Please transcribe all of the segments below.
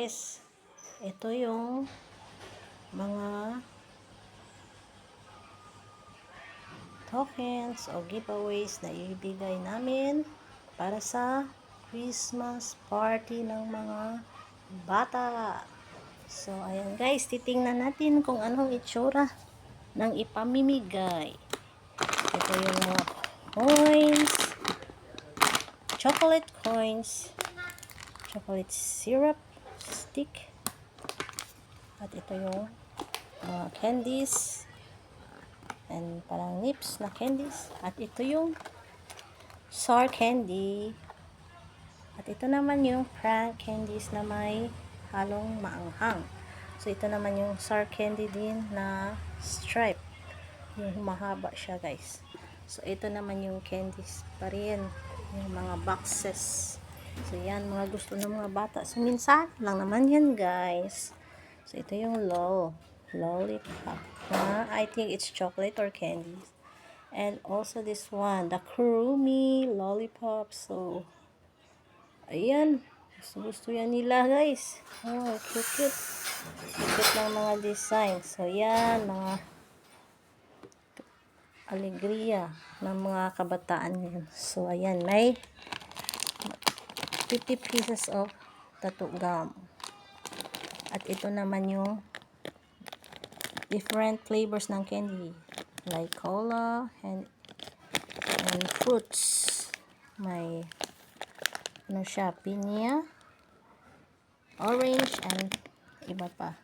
guys, ito yung mga tokens o giveaways na ibigay namin para sa Christmas party ng mga bata. So, ayan guys, titingnan natin kung anong itsura ng ipamimigay. Ito yung mga coins, chocolate coins, chocolate syrup stick, at ito yung mga candies and parang nips na candies, at ito yung sour candy, at ito naman yung prank candies na may halong maanghang. So ito naman yung sour candy din na stripe, yung mahaba siya guys. So ito naman yung candies pa rin, yung mga boxes. So yan, mga gusto ng mga bata. So minsan lang naman yan guys. So ito yung lollipop na I think it's chocolate or candy. And also this one, the Kurumi lollipop. So ayan, gusto yan nila guys. Oh, cute ng mga design. So yan, mga alegria ng mga kabataan ngayon. So ayan, may 50 pieces of tattoo gum. At ito naman yung different flavors ng candy, like cola and fruits. May ano siya, pinya, orange, and iba pa.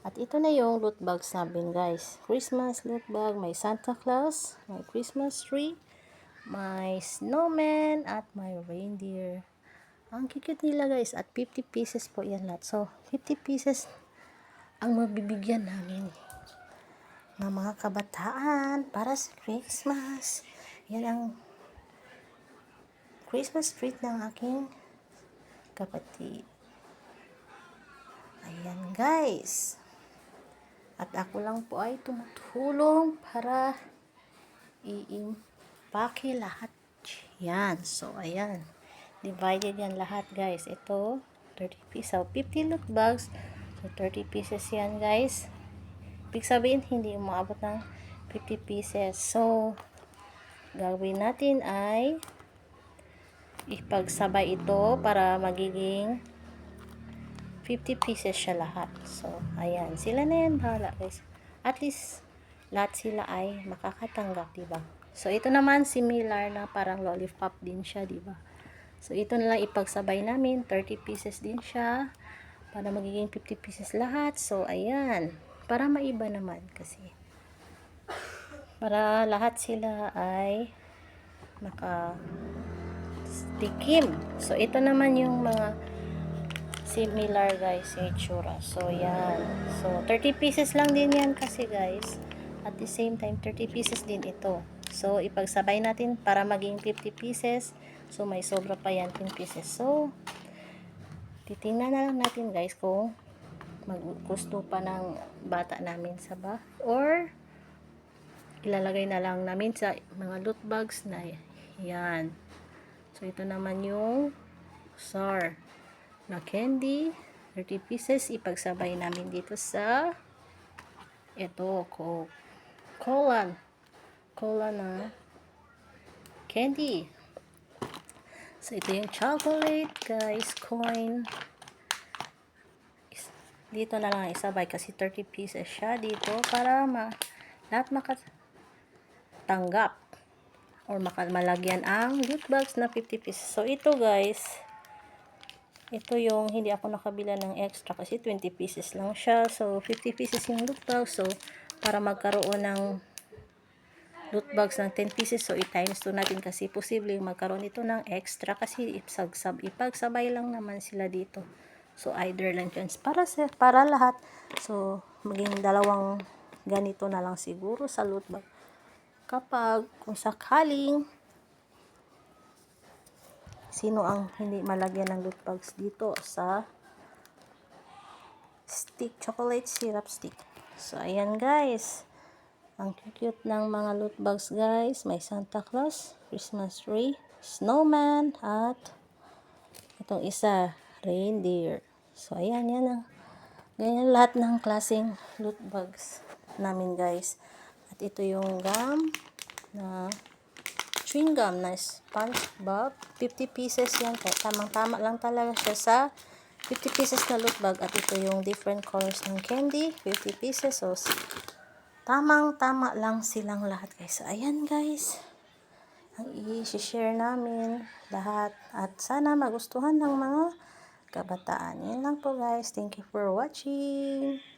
At ito na yung loot bags namin guys. Christmas loot bag, may Santa Claus, may Christmas tree, may snowman, at may reindeer. Ang cute nila guys, at 50 pieces po yan lahat. So 50 pieces ang mabibigyan namin ng mga kabataan para sa Christmas. Yan ang Christmas treat ng aking kapatid. Ayan guys. At ako lang po ay tumutulong para i-impake lahat yan. So ayan, divided yan lahat guys. Ito 30 pieces, so 50 loot bags, so 30 pieces yan guys. Ibig sabihin hindi umaabot ng 50 pieces. So gagawin natin ay ipagsabay ito para magiging 50 pieces siya lahat. So ayan, sila na yan, bahala guys. At least lahat sila ay makakatanggap, diba? So ito naman similar na parang lollipop din siya, diba? So ito na lang ipagsabay namin, 30 pieces din siya para magiging 50 pieces lahat. So ayan, para maiba naman kasi para lahat sila ay tikim. So ito naman yung mga similar guys yung itsura. So yan, so 30 pieces lang din yan kasi guys. At the same time 30 pieces din ito. So ipagsabay natin para maging 50 pieces. So may sobra pa yan 10 pieces. So titingnan na lang natin guys kung gusto pa ng bata namin sa bahay or ilalagay na lang namin sa mga loot bags na yan. So ito naman yung sour na candy, 30 pieces, ipagsabay namin dito sa ito, cola na candy. So ito yung chocolate guys, coin. Dito na lang isabay kasi 30 pieces siya dito para lahat makatanggap or malagyan ang loot bags na 50 pieces. So ito guys, ito yung hindi ako nakabila ng extra kasi 20 pieces lang siya. So 50 pieces yung loot bags. So para magkaroon ng loot bags ng 10 pieces, so i-times 2 natin kasi posible magkaroon ito ng extra kasi ipagsabay lang naman sila dito. So either lang yun para lahat. So maging dalawang ganito na lang siguro sa loot bag. Kapag kung sakaling sino ang hindi malagyan ng loot bags dito sa stick, chocolate syrup stick. So ayan guys, ang cute ng mga loot bags guys. May Santa Claus, Christmas tree, snowman, at itong isa, reindeer. So, ayan, yan ang ganyan lahat ng klaseng loot bags namin, guys. At ito yung gum na chewing gum na SpongeBob. 50 pieces yan. Kaya tamang-tama lang talaga siya sa 50 pieces na loot bag. At ito yung different colors ng candy. 50 pieces. So, tamang-tama lang silang lahat, guys. So, ayan, guys. Ang i-share namin lahat. At sana magustuhan ng mga kabataan. Yan lang po, guys. Thank you for watching.